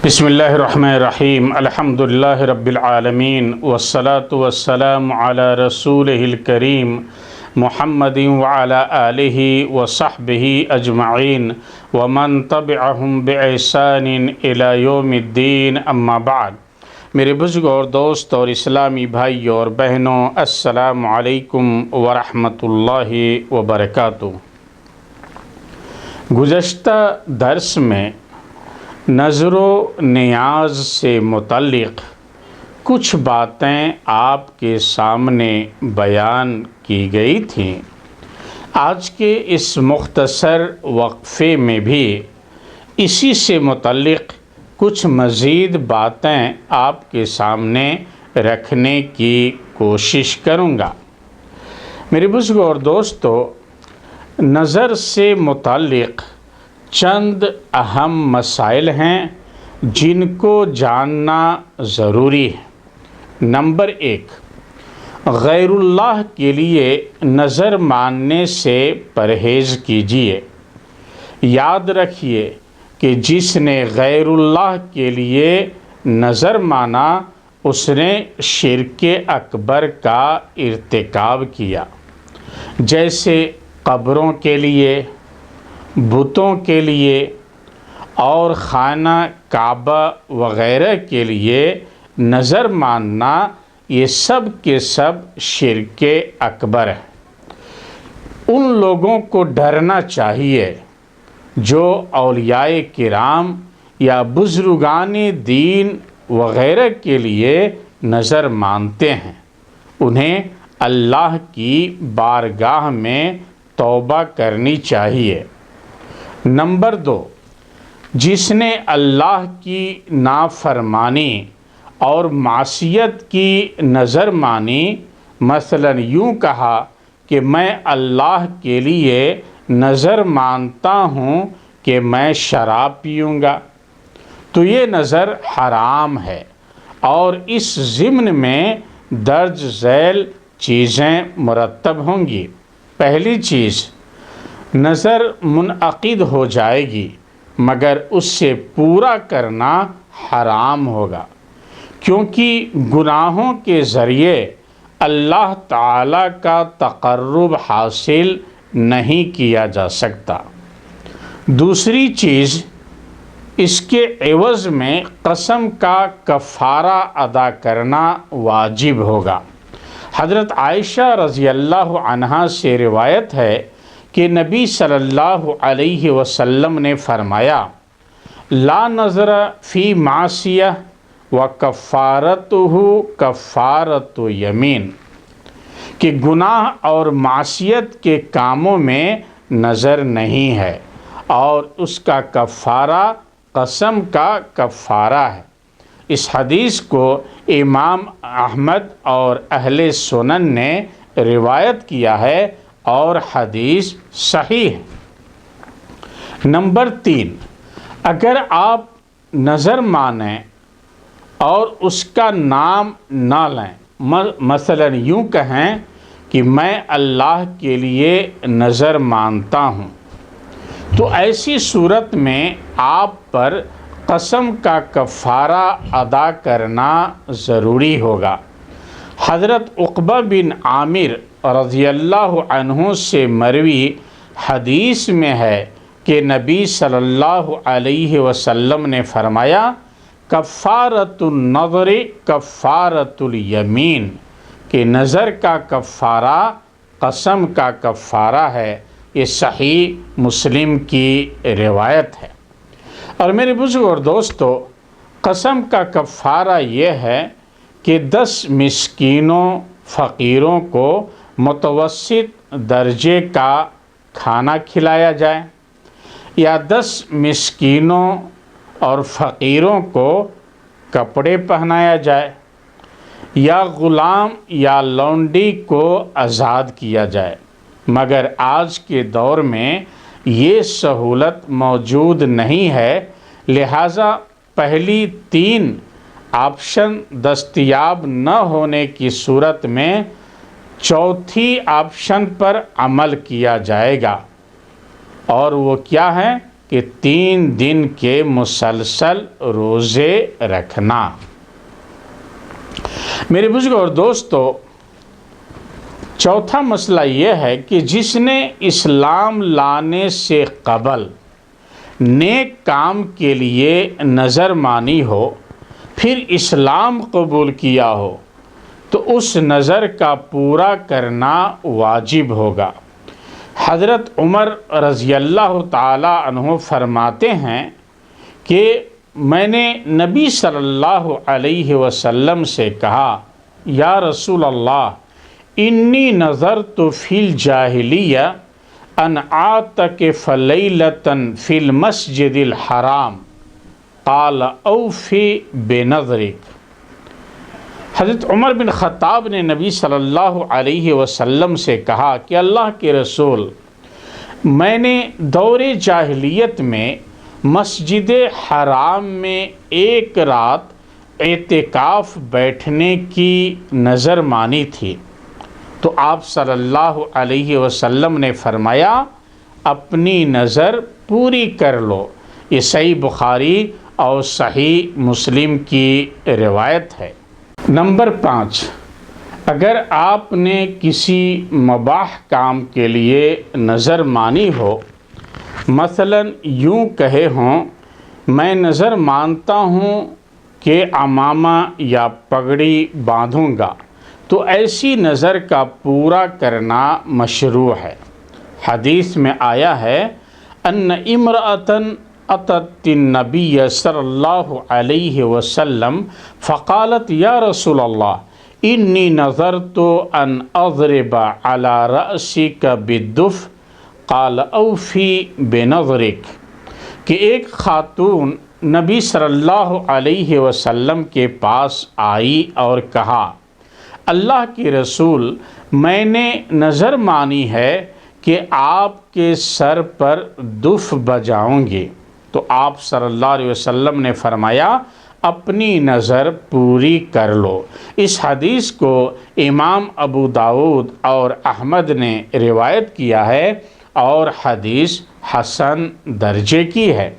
بسم اللہ الرحمن الرحیم الحمدللہ رب العالمین والصلاة والسلام علی رسولہ الکریم محمد وعلی آلہ وصحبہ اجمعین ومن تبعہم بإحسان الی یوم الدین اما بعد۔ میرے بزرگ اور دوست اور اسلامی بھائیوں اور بہنوں، السلام علیکم ورحمۃ اللہ وبرکاتہ۔ گزشتہ درس میں نظر و نیاز سے متعلق کچھ باتیں آپ کے سامنے بیان کی گئی تھیں۔ آج کے اس مختصر وقفے میں بھی اسی سے متعلق کچھ مزید باتیں آپ کے سامنے رکھنے کی کوشش کروں گا۔ میرے بزرگوں اور دوستو، نظر سے متعلق چند اہم مسائل ہیں جن کو جاننا ضروری ہے۔ نمبر 1، غیر اللہ کے لیے نظر ماننے سے پرہیز کیجیے۔ یاد رکھیے کہ جس نے غیر اللہ کے لیے نظر مانا اس نے شرک اکبر کا ارتکاب کیا، جیسے قبروں کے لیے، بتوں کے لیے اور خانہ کعبہ وغیرہ کے لیے نظر ماننا، یہ سب کے سب شرک اکبر ہے۔ ان لوگوں کو ڈرنا چاہیے جو اولیاء کرام یا بزرگان دین وغیرہ کے لیے نظر مانتے ہیں، انہیں اللہ کی بارگاہ میں توبہ کرنی چاہیے۔ نمبر 2، جس نے اللہ کی نافرمانی اور معصیت کی نظر مانی، مثلا یوں کہا کہ میں اللہ کے لیے نظر مانتا ہوں کہ میں شراب پیوں گا، تو یہ نظر حرام ہے اور اس ضمن میں درج ذیل چیزیں مرتب ہوں گی۔ پہلی چیز، نظر منعقد ہو جائے گی مگر اس سے پورا کرنا حرام ہوگا، کیونکہ گناہوں کے ذریعے اللہ تعالیٰ کا تقرب حاصل نہیں کیا جا سکتا۔ دوسری چیز، اس کے عوض میں قسم کا کفارہ ادا کرنا واجب ہوگا۔ حضرت عائشہ رضی اللہ عنہا سے روایت ہے کہ نبی صلی اللہ علیہ وسلم نے فرمایا، لا نظر فی معصیہ وکفارتہ کفارۃ یمین، کہ گناہ اور معصیت کے کاموں میں نظر نہیں ہے اور اس کا کفارہ قسم کا کفارہ ہے۔ اس حدیث کو امام احمد اور اہل سنن نے روایت کیا ہے اور حدیث صحیح ہے۔ نمبر 3، اگر آپ نظر مانیں اور اس کا نام نہ لیں، مثلا یوں کہیں کہ میں اللہ کے لیے نظر مانتا ہوں، تو ایسی صورت میں آپ پر قسم کا کفارہ ادا کرنا ضروری ہوگا۔ حضرت عقبہ بن عامر رضی اللہ عنہ سے مروی حدیث میں ہے کہ نبی صلی اللہ علیہ وسلم نے فرمایا، کفارۃ النظر کفارۃ الیمین، کہ نظر کا کفارہ قسم کا کفارہ ہے۔ یہ صحیح مسلم کی روایت ہے۔ اور میرے بزرگ اور دوستو، قسم کا کفارہ یہ ہے کہ 10 مسکینوں فقیروں کو متوسط درجے کا کھانا کھلایا جائے، یا 10 مسکینوں اور فقیروں کو کپڑے پہنایا جائے، یا غلام یا لونڈی کو آزاد کیا جائے۔ مگر آج کے دور میں یہ سہولت موجود نہیں ہے، لہٰذا پہلی 3 آپشن دستیاب نہ ہونے کی صورت میں چوتھی آپشن پر عمل کیا جائے گا، اور وہ کیا ہے کہ 3 دن کے مسلسل روزے رکھنا۔ میرے بزرگ اور دوستو، چوتھا مسئلہ یہ ہے کہ جس نے اسلام لانے سے قبل نیک کام کے لیے نظر مانی ہو، پھر اسلام قبول کیا ہو، تو اس نظر کا پورا کرنا واجب ہوگا۔ حضرت عمر رضی اللہ تعالی عنہ فرماتے ہیں کہ میں نے نبی صلی اللہ علیہ وسلم سے کہا، یا رسول اللہ، انی نظرت فی الجاہلیہ ان اعتکف لیلۃ فی المسجد الحرام، قال اوفی بنظرک۔ حضرت عمر بن خطاب نے نبی صلی اللہ علیہ وسلم سے کہا کہ اللہ کے رسول، میں نے دور جاہلیت میں مسجد حرام میں ایک رات اعتکاف بیٹھنے کی نظر مانی تھی، تو آپ صلی اللہ علیہ وسلم نے فرمایا اپنی نظر پوری کر لو۔ یہ صحیح بخاری اور صحیح مسلم کی روایت ہے۔ نمبر 5، اگر آپ نے کسی مباح کام کے لیے نظر مانی ہو، مثلا یوں کہے ہوں میں نظر مانتا ہوں کہ عمامہ یا پگڑی باندھوں گا، تو ایسی نظر کا پورا کرنا مشروع ہے۔ حدیث میں آیا ہے ان امرأۃ اتت النبی صلی اللہ علیہ وسلم فقالت یا رسول اللہ انی نظرت ان اضرب علی رأسک بالدف، قال اوفی بنظرک، کہ ایک خاتون نبی صلی اللہ علیہ وسلم کے پاس آئی اور کہا، اللہ کے رسول، میں نے نظر مانی ہے کہ آپ کے سر پر دف بجاؤں گی، تو آپ صلی اللہ علیہ وسلم نے فرمایا اپنی نظر پوری کر لو۔ اس حدیث کو امام ابو داؤد اور احمد نے روایت کیا ہے اور حدیث حسن درجے کی ہے۔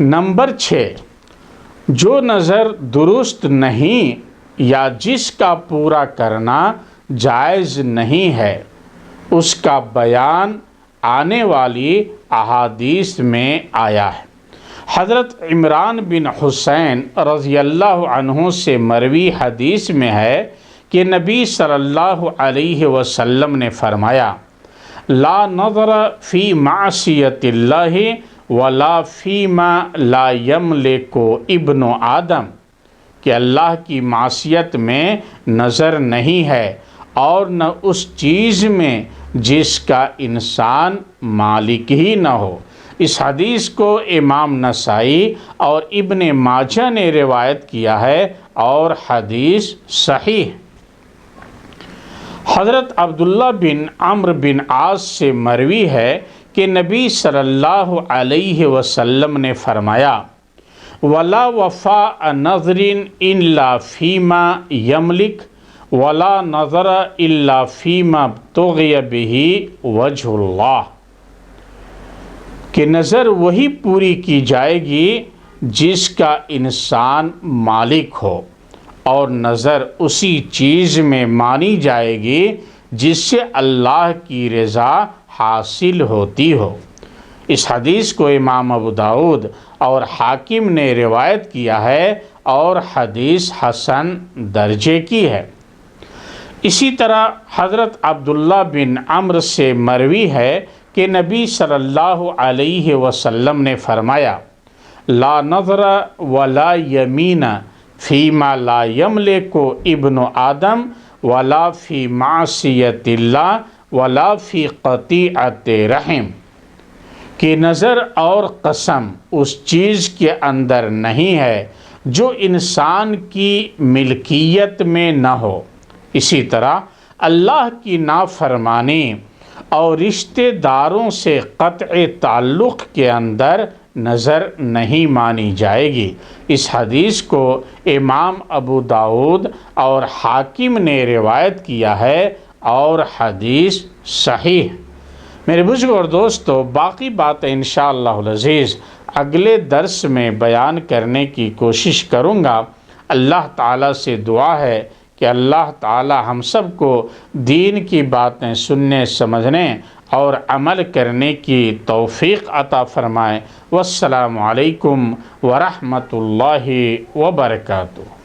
نمبر 6، جو نظر درست نہیں یا جس کا پورا کرنا جائز نہیں ہے، اس کا بیان آنے والی احادیث میں آیا ہے۔ حضرت عمران بن حسین رضی اللہ عنہ سے مروی حدیث میں ہے کہ نبی صلی اللہ علیہ وسلم نے فرمایا، لا نظر فی معصیت اللہ ولا فیما لا یملک ابن آدم، کہ اللہ کی معصیت میں نظر نہیں ہے اور نہ اس چیز میں جس کا انسان مالک ہی نہ ہو۔ اس حدیث کو امام نسائی اور ابن ماجہ نے روایت کیا ہے اور حدیث صحیح۔ حضرت عبداللہ بن عمرو بن عاص سے مروی ہے کہ نبی صلی اللہ علیہ وسلم نے فرمایا، ولا وفاء نظر الا فیما یملک ولا نظر الا فیما ابتغی بہ وجہ اللہ، کہ نظر وہی پوری کی جائے گی جس کا انسان مالک ہو، اور نظر اسی چیز میں مانی جائے گی جس سے اللہ کی رضا حاصل ہوتی ہو۔ اس حدیث کو امام ابو داؤد اور حاکم نے روایت کیا ہے اور حدیث حسن درجے کی ہے۔ اسی طرح حضرت عبداللہ بن عمرو سے مروی ہے کہ نبی صلی اللہ علیہ وسلم نے فرمایا، لا نظر ولا یمین فیما لا یملک ابن آدم ولا فی معصیت اللہ ولا فی قطیعت رحم، کہ نظر اور قسم اس چیز کے اندر نہیں ہے جو انسان کی ملکیت میں نہ ہو، اسی طرح اللہ کی نافرمانی اور رشتہ داروں سے قطع تعلق کے اندر نظر نہیں مانی جائے گی۔ اس حدیث کو امام ابو داؤد اور حاکم نے روایت کیا ہے اور حدیث صحیح۔ میرے بزرگ اور دوستو، باقی باتیں انشاءاللہ العزیز اگلے درس میں بیان کرنے کی کوشش کروں گا۔ اللہ تعالیٰ سے دعا ہے کہ اللہ تعالیٰ ہم سب کو دین کی باتیں سننے، سمجھنے اور عمل کرنے کی توفیق عطا فرمائے۔ والسلام علیکم ورحمۃ اللہ وبرکاتہ۔